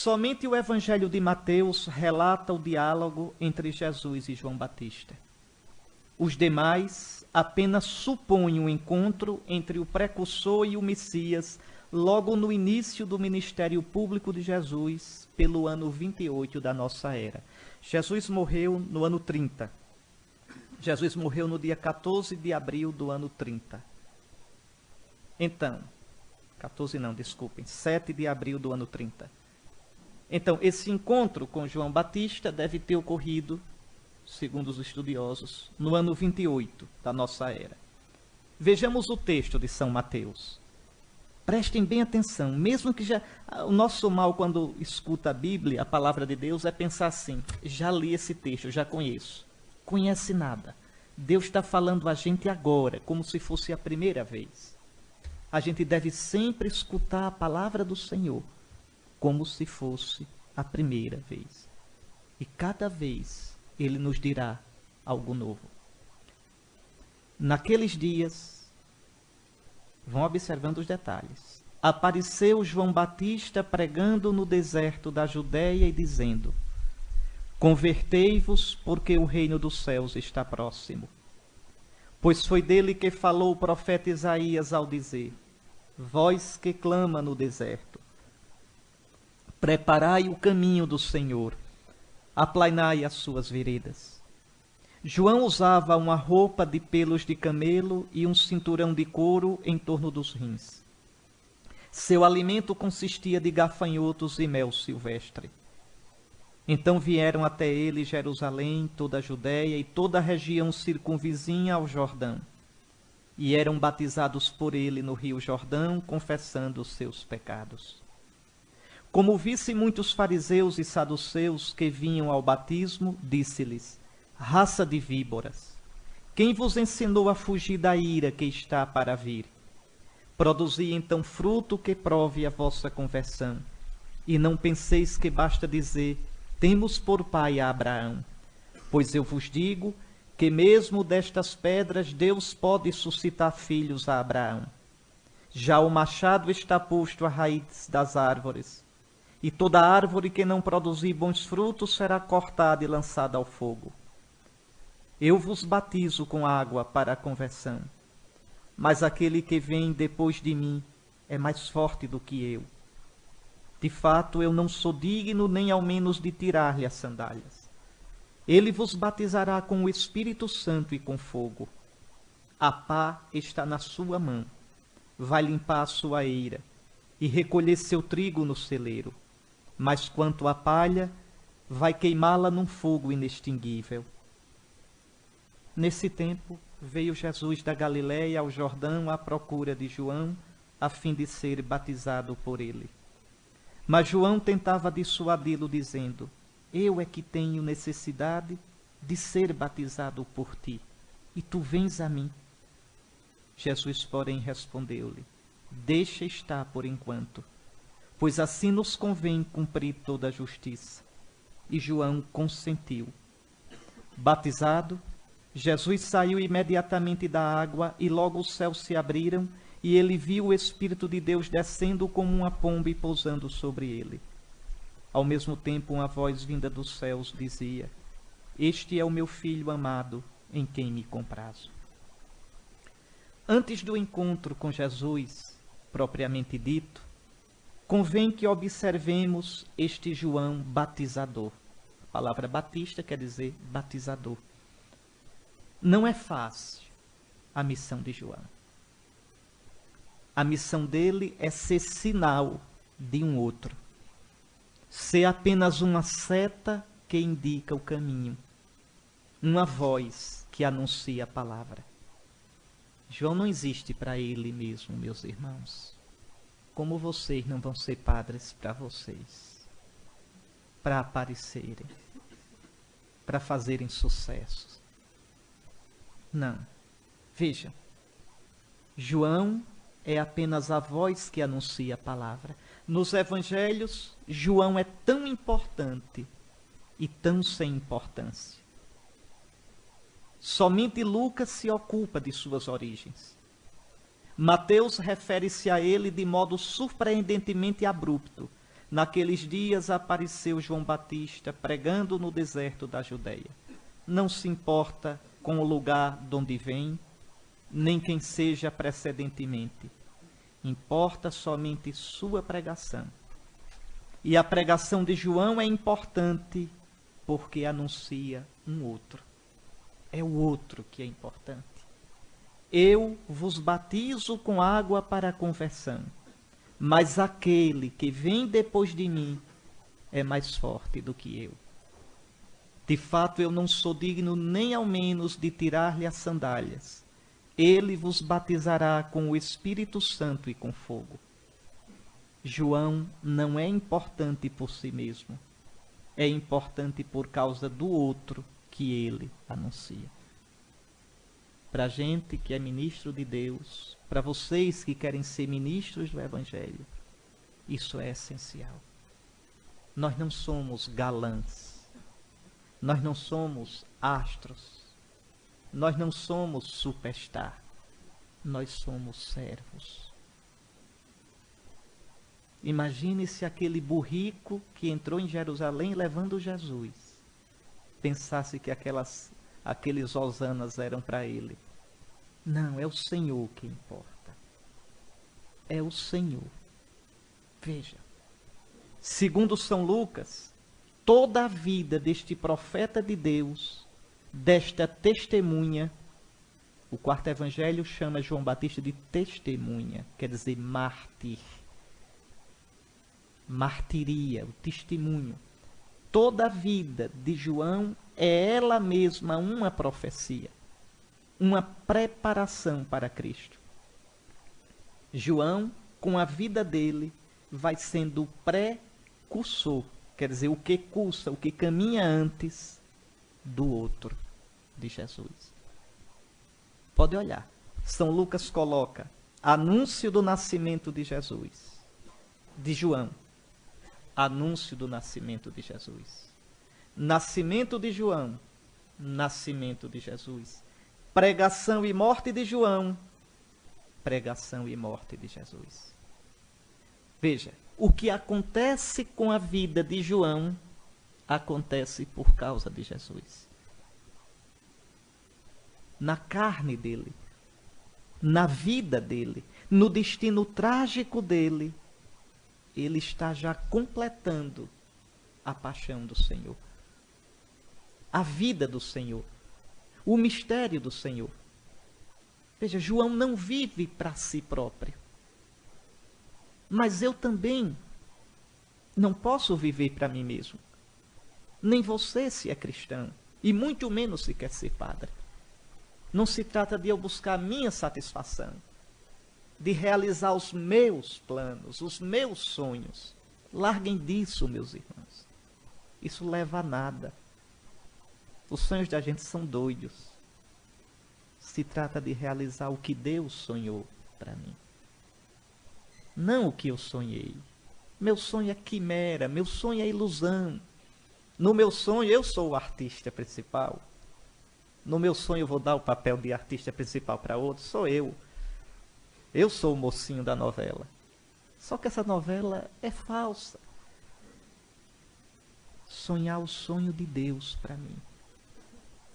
Somente o Evangelho de Mateus relata o diálogo entre Jesus e João Batista. Os demais apenas supõem o encontro entre o precursor e o Messias logo no início do ministério público de Jesus, pelo ano 28 da nossa era. Jesus morreu no ano 30. Jesus morreu no dia 14 de abril do ano 30. Então, 7 de abril do ano 30. Então, esse encontro com João Batista deve ter ocorrido, segundo os estudiosos, no ano 28 da nossa era. Vejamos o texto de São Mateus. Prestem bem atenção, mesmo que o nosso mal quando escuta a Bíblia, a palavra de Deus, é pensar assim: já li esse texto, já conheço. Conhece nada. Deus está falando a gente agora, como se fosse a primeira vez. A gente deve sempre escutar a palavra do Senhor, como se fosse a primeira vez. E cada vez Ele nos dirá algo novo. Naqueles dias, vão observando os detalhes, apareceu João Batista pregando no deserto da Judéia e dizendo: convertei-vos, porque o reino dos céus está próximo. Pois foi dele que falou o profeta Isaías ao dizer: voz que clama no deserto, preparai o caminho do Senhor, aplainai as suas veredas. João usava uma roupa de pelos de camelo e um cinturão de couro em torno dos rins. Seu alimento consistia de gafanhotos e mel silvestre. Então vieram até ele Jerusalém, toda a Judéia e toda a região circunvizinha ao Jordão, e eram batizados por ele no rio Jordão, confessando os seus pecados. Como visse muitos fariseus e saduceus que vinham ao batismo, disse-lhes: raça de víboras, quem vos ensinou a fugir da ira que está para vir? Produzi então fruto que prove a vossa conversão, e não penseis que basta dizer: temos por pai a Abraão. Pois eu vos digo que mesmo destas pedras Deus pode suscitar filhos a Abraão. Já o machado está posto à raiz das árvores, e toda árvore que não produzir bons frutos será cortada e lançada ao fogo. Eu vos batizo com água para a conversão, mas aquele que vem depois de mim é mais forte do que eu. De fato, eu não sou digno nem ao menos de tirar-lhe as sandálias. Ele vos batizará com o Espírito Santo e com fogo. A pá está na sua mão, vai limpar a sua eira e recolher seu trigo no celeiro. Mas quanto à palha, vai queimá-la num fogo inextinguível. Nesse tempo, veio Jesus da Galiléia ao Jordão à procura de João, a fim de ser batizado por ele. Mas João tentava dissuadi-lo, dizendo: eu é que tenho necessidade de ser batizado por ti, e tu vens a mim. Jesus, porém, respondeu-lhe: deixa estar por enquanto, pois assim nos convém cumprir toda a justiça. E João consentiu. Batizado, Jesus saiu imediatamente da água, e logo os céus se abriram, e ele viu o Espírito de Deus descendo como uma pomba e pousando sobre ele. Ao mesmo tempo, uma voz vinda dos céus dizia: este é o meu Filho amado, em quem me comprazo. Antes do encontro com Jesus, propriamente dito, convém que observemos este João batizador. A palavra batista quer dizer batizador. Não é fácil a missão de João. A missão dele é ser sinal de um outro. Ser apenas uma seta que indica o caminho. Uma voz que anuncia a palavra. João não existe para ele mesmo, meus irmãos. Como vocês não vão ser padres para vocês. Para aparecerem. Para fazerem sucesso. Não. Veja. João é apenas a voz que anuncia a palavra. Nos evangelhos, João é tão importante e tão sem importância. Somente Lucas se ocupa de suas origens. Mateus refere-se a ele de modo surpreendentemente abrupto, Naqueles dias apareceu João Batista pregando no deserto da Judeia. Não se importa com o lugar de onde vem, nem quem seja precedentemente. Importa somente sua pregação. E a pregação de João é importante porque anuncia um outro. É o outro que é importante. Eu vos batizo com água para a conversão, mas aquele que vem depois de mim é mais forte do que eu. De fato, eu não sou digno nem ao menos de tirar-lhe as sandálias. Ele vos batizará com o Espírito Santo e com fogo. João não é importante por si mesmo. É importante por causa do outro que ele anuncia. Para a gente que é ministro de Deus, para vocês que querem ser ministros do Evangelho, isso é essencial. Nós não somos galãs, nós não somos astros, nós não somos superstar, nós somos servos. Imagine se aquele burrico que entrou em Jerusalém levando Jesus pensasse que aqueles hosanas eram para ele. Não, é o Senhor que importa. É o Senhor. Veja, segundo São Lucas, toda a vida deste profeta de Deus, desta testemunha, o quarto evangelho chama João Batista de testemunha, quer dizer mártir. Martiria, o testemunho. Toda a vida de João é ela mesma uma profecia, uma preparação para Cristo. João, com a vida dele, vai sendo o precursor, quer dizer, o que cursa, o que caminha antes do outro, de Jesus. Pode olhar. São Lucas coloca anúncio do nascimento de Jesus, de João. Anúncio do nascimento de Jesus. Nascimento de João, nascimento de Jesus. Pregação e morte de João, pregação e morte de Jesus. Veja, o que acontece com a vida de João, acontece por causa de Jesus. Na carne dele, na vida dele, no destino trágico dele, ele está já completando a paixão do Senhor, a vida do Senhor, o mistério do Senhor. Veja, João não vive para si próprio. Mas eu também não posso viver para mim mesmo. Nem você se é cristão, e muito menos se quer ser padre. Não se trata de eu buscar a minha satisfação, de realizar os meus planos, os meus sonhos. Larguem disso, meus irmãos. Isso leva a nada. Os sonhos da gente são doidos. Se trata de realizar o que Deus sonhou para mim. Não o que eu sonhei. Meu sonho é quimera, meu sonho é ilusão. No meu sonho eu sou o artista principal. No meu sonho eu vou dar o papel de artista principal para outro, sou eu. Eu sou o mocinho da novela. Só que essa novela é falsa. Sonhar o sonho de Deus para mim.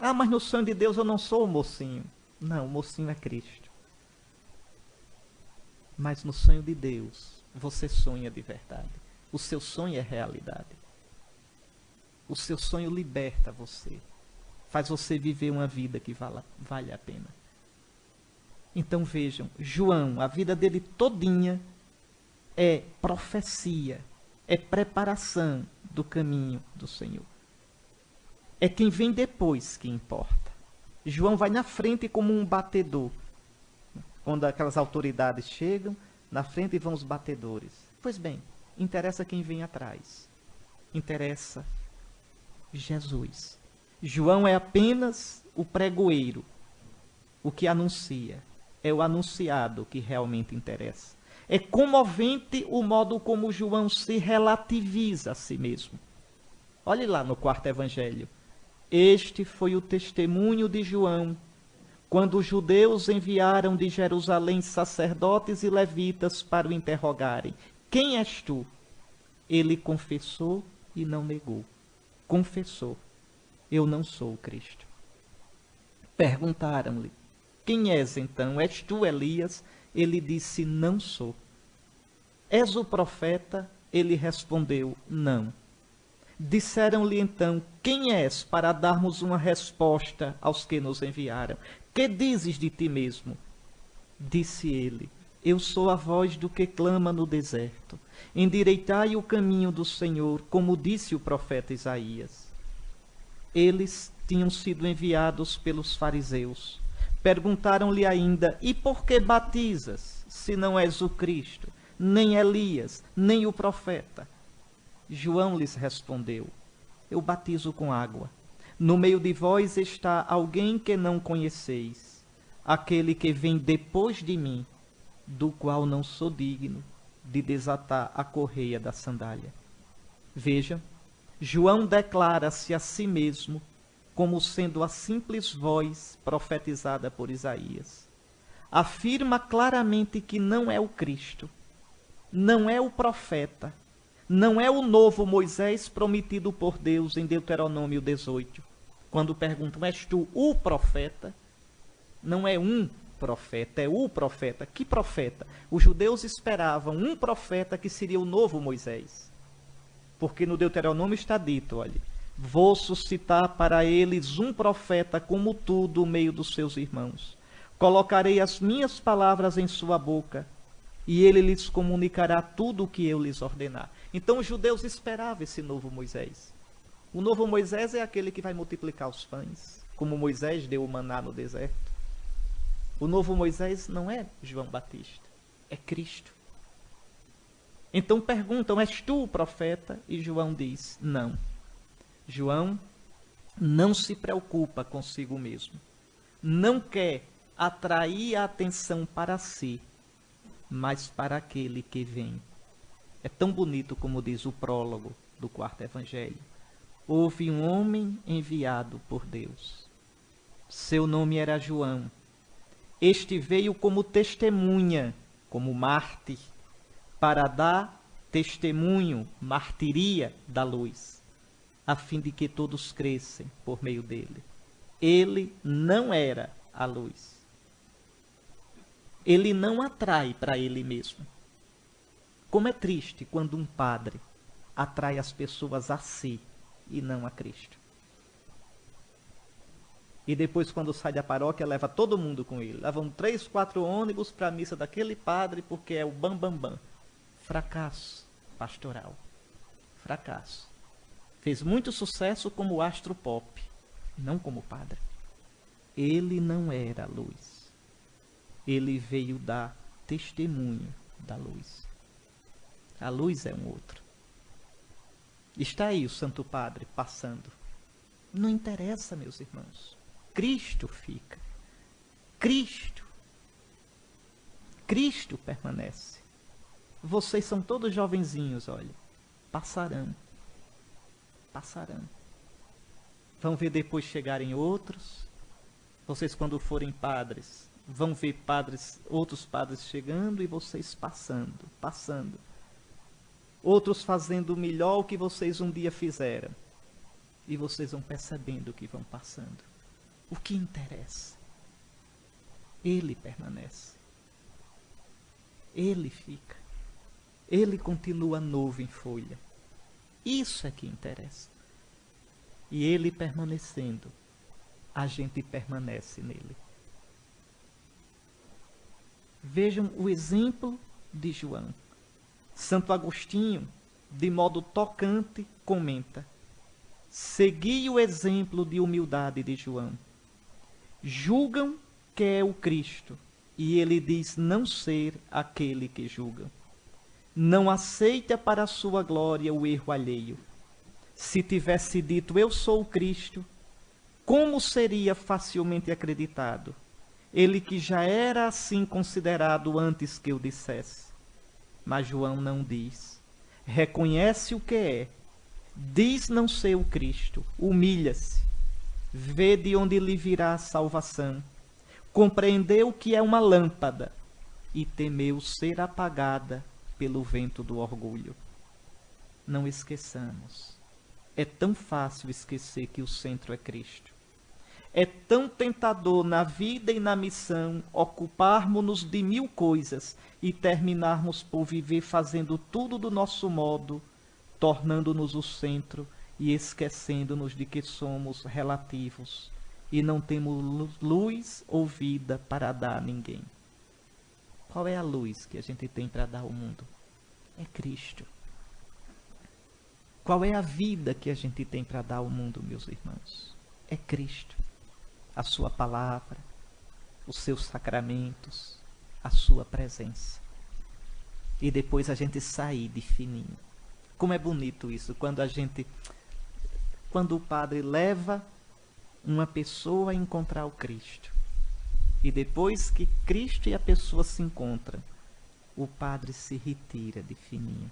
Ah, mas no sonho de Deus eu não sou o mocinho. Não, o mocinho é Cristo. Mas no sonho de Deus, você sonha de verdade. O seu sonho é realidade. O seu sonho liberta você. Faz você viver uma vida que vale a pena. Então vejam, João, a vida dele todinha é profecia, é preparação do caminho do Senhor. É quem vem depois que importa. João vai na frente como um batedor. Quando aquelas autoridades chegam, na frente vão os batedores. Pois bem, interessa quem vem atrás. Interessa Jesus. João é apenas o pregoeiro, o que anuncia. É o anunciado que realmente interessa. É comovente o modo como João se relativiza a si mesmo. Olhe lá no quarto evangelho. Este foi o testemunho de João, quando os judeus enviaram de Jerusalém sacerdotes e levitas para o interrogarem. Quem és tu? Ele confessou e não negou. Confessou: eu não sou o Cristo. Perguntaram-lhe: quem és então? És tu Elias? Ele disse: não sou. És o profeta? Ele respondeu: não. Disseram-lhe então: quem és, para darmos uma resposta aos que nos enviaram? Que dizes de ti mesmo? Disse ele: eu sou a voz do que clama no deserto. Endireitai o caminho do Senhor, como disse o profeta Isaías. Eles tinham sido enviados pelos fariseus. Perguntaram-lhe ainda: e por que batizas, se não és o Cristo, nem Elias, nem o profeta? João lhes respondeu: eu batizo com água. No meio de vós está alguém que não conheceis, aquele que vem depois de mim, do qual não sou digno de desatar a correia da sandália. Veja, João declara-se a si mesmo como sendo a simples voz profetizada por Isaías. Afirma claramente que não é o Cristo, não é o profeta, não é o novo Moisés prometido por Deus em Deuteronômio 18. Quando perguntam: és tu o profeta? Não é um profeta, é o profeta. Que profeta? Os judeus esperavam um profeta que seria o novo Moisés. Porque no Deuteronômio está dito, olha: vou suscitar para eles um profeta como tu do meio dos seus irmãos. Colocarei as minhas palavras em sua boca, e ele lhes comunicará tudo o que eu lhes ordenar. Então os judeus esperavam esse novo Moisés. O novo Moisés é aquele que vai multiplicar os pães, como Moisés deu o maná no deserto. O novo Moisés não é João Batista, é Cristo. Então perguntam: és tu o profeta? E João diz: não. João não se preocupa consigo mesmo. Não quer atrair a atenção para si, mas para aquele que vem. É tão bonito como diz o prólogo do quarto evangelho. Houve um homem enviado por Deus. Seu nome era João. Este veio como testemunha, como mártir, para dar testemunho, martiria da luz, a fim de que todos crescem por meio dele. Ele não era a luz. Ele não atrai para ele mesmo. Como é triste quando um padre atrai as pessoas a si e não a Cristo. E depois, quando sai da paróquia, leva todo mundo com ele. Levam 3, 4 ônibus para a missa daquele padre, porque é o bam. Fracasso pastoral. Fracasso. Fez muito sucesso como astro pop, não como padre. Ele não era a luz. Ele veio dar testemunho da luz. A luz é um outro. Está aí o Santo Padre passando. Não interessa, meus irmãos. Cristo fica. Cristo permanece. Vocês são todos jovenzinhos, olha. Passarão. Vão ver depois chegarem outros. Vocês, quando forem padres, vão ver outros padres chegando e vocês passando. Outros fazendo melhor o que vocês um dia fizeram. E vocês vão percebendo que vão passando. O que interessa? Ele permanece. Ele fica. Ele continua novo em folha. Isso é que interessa. E ele permanecendo, a gente permanece nele. Vejam o exemplo de João. Santo Agostinho, de modo tocante, comenta: segui o exemplo de humildade de João. Julgam que é o Cristo, e ele diz não ser aquele que julgam. Não aceita para a sua glória o erro alheio. Se tivesse dito eu sou o Cristo, como seria facilmente acreditado? Ele que já era assim considerado antes que eu dissesse. Mas João não diz. Reconhece o que é. Diz não ser o Cristo. Humilha-se. Vê de onde lhe virá a salvação. Compreendeu que é uma lâmpada e temeu ser apagada pelo vento do orgulho. não esqueçamos. É tão fácil esquecer que o centro é Cristo. É tão tentador na vida e na missão ocuparmos-nos de 1000 coisas e terminarmos por viver fazendo tudo do nosso modo, tornando-nos o centro e esquecendo-nos de que somos relativos e não temos luz ou vida para dar a ninguém. Qual é a luz que a gente tem para dar ao mundo? É Cristo. Qual é a vida que a gente tem para dar ao mundo, meus irmãos? É Cristo. A sua palavra, os seus sacramentos, a sua presença. E depois a gente sair de fininho. Como é bonito isso, quando o padre leva uma pessoa a encontrar o Cristo. E depois que Cristo e a pessoa se encontram, o padre se retira de fininho.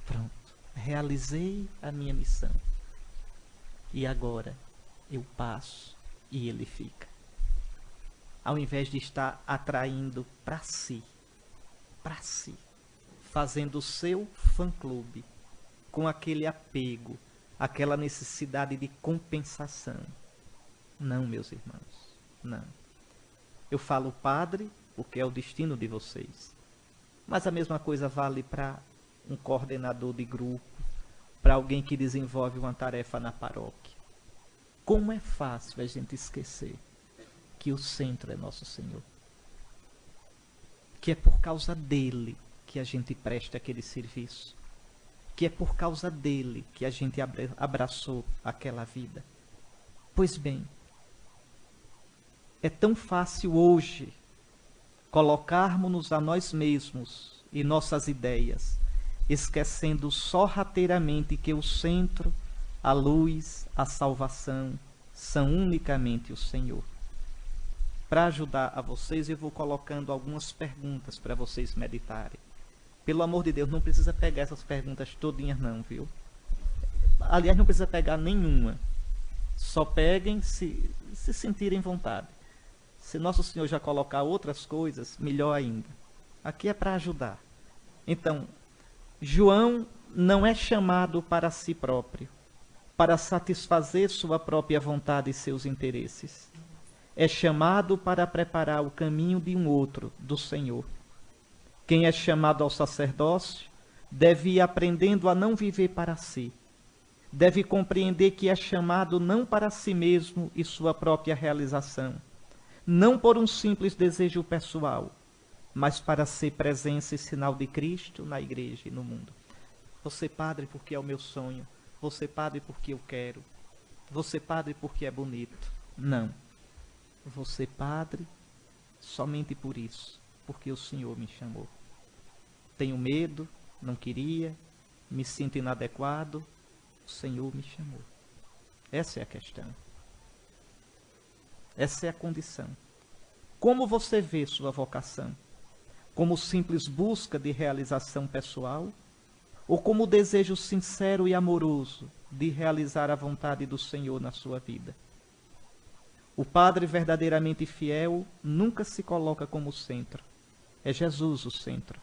Pronto, realizei a minha missão. E agora eu passo e ele fica. Ao invés de estar atraindo para si, fazendo o seu fã-clube, com aquele apego, aquela necessidade de compensação. Não, meus irmãos, não. Eu falo padre, porque é o destino de vocês. Mas a mesma coisa vale para um coordenador de grupo, para alguém que desenvolve uma tarefa na paróquia. Como é fácil a gente esquecer que o centro é nosso Senhor. Que é por causa dele que a gente presta aquele serviço. Que é por causa dele que a gente abraçou aquela vida. Pois bem, é tão fácil hoje colocarmos-nos a nós mesmos e nossas ideias, esquecendo sorrateiramente que o centro, a luz, a salvação são unicamente o Senhor. Para ajudar a vocês, eu vou colocando algumas perguntas para vocês meditarem. Pelo amor de Deus, não precisa pegar essas perguntas todinhas não, viu? Aliás, não precisa pegar nenhuma. Só peguem se sentirem vontade. Se Nosso Senhor já colocar outras coisas, melhor ainda. Aqui é para ajudar. Então, João não é chamado para si próprio, para satisfazer sua própria vontade e seus interesses. É chamado para preparar o caminho de um outro, do Senhor. Quem é chamado ao sacerdócio deve ir aprendendo a não viver para si. Deve compreender que é chamado não para si mesmo e sua própria realização, não por um simples desejo pessoal, mas para ser presença e sinal de Cristo na igreja e no mundo. Você, padre, porque é o meu sonho. Você, padre, porque eu quero. Você, padre, porque é bonito. Não. Você, padre, somente por isso, porque o Senhor me chamou. Tenho medo, não queria, me sinto inadequado, o Senhor me chamou. Essa é a questão. Essa é a condição. Como você vê sua vocação? Como simples busca de realização pessoal? Ou como desejo sincero e amoroso de realizar a vontade do Senhor na sua vida? O padre verdadeiramente fiel nunca se coloca como centro. É Jesus o centro.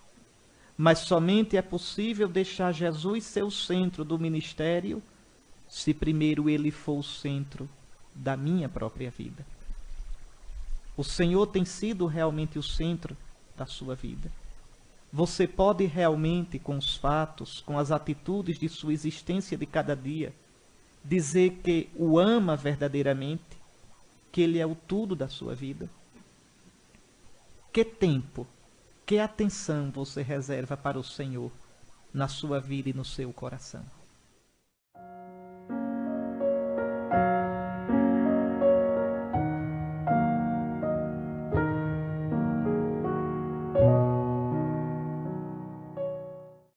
Mas somente é possível deixar Jesus ser o centro do ministério se primeiro ele for o centro da minha própria vida. O Senhor tem sido realmente o centro da sua vida. Você pode realmente, com os fatos, com as atitudes de sua existência de cada dia, dizer que o ama verdadeiramente, que ele é o tudo da sua vida? Que tempo, que atenção você reserva para o Senhor na sua vida e no seu coração?